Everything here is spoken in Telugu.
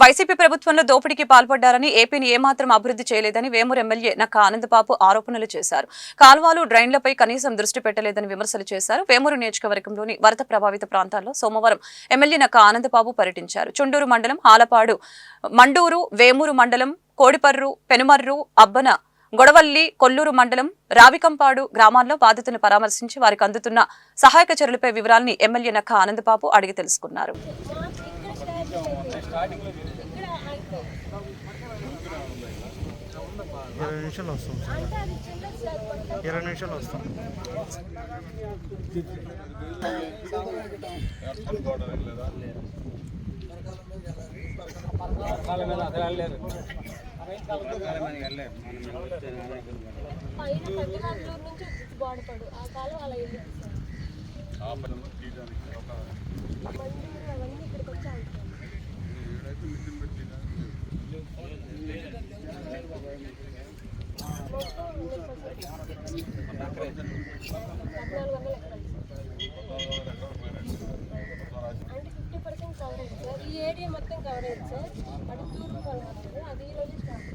వైసీపీ ప్రభుత్వంలో దోపిడీకి పాల్పడ్డారని ఏపీని ఏమాత్రం అభివృద్ధి చేయలేదని వేమూరు ఎమ్మెల్యే నక్కా ఆనందబాబు ఆరోపణలు చేశారు. కాల్వలు, డ్రైన్లపై కనీసం దృష్టి పెట్టలేదని విమర్శలు చేశారు. వేమూరు నియోజకవర్గంలోని వరద ప్రభావిత ప్రాంతాల్లో సోమవారం ఎమ్మెల్యే నక్కా ఆనందబాబు పర్యటించారు. చుండూరు మండలం హాలపాడు, మండూరు, వేమూరు మండలం కోడిపర్రు, పెనుమర్రు, అబ్బన, గొడవల్లి, కొల్లూరు మండలం రావికంపాడు గ్రామాల్లో బాధితులను పరామర్శించి వారికి అందుతున్న సహాయక చర్యలపై వివరాలని ఎమ్మెల్యే నక్కా ఆనందబాబు అడిగి తెలుసుకున్నారు. 20 నిమిషాలు వస్తాం సార్. 20 నిమిషాలు వస్తాం. ఈ ఏరియా మొత్తం కవర్ అయ్యింది సార్. అటు తూర్పు అది ఈ రోజు స్టార్ట్.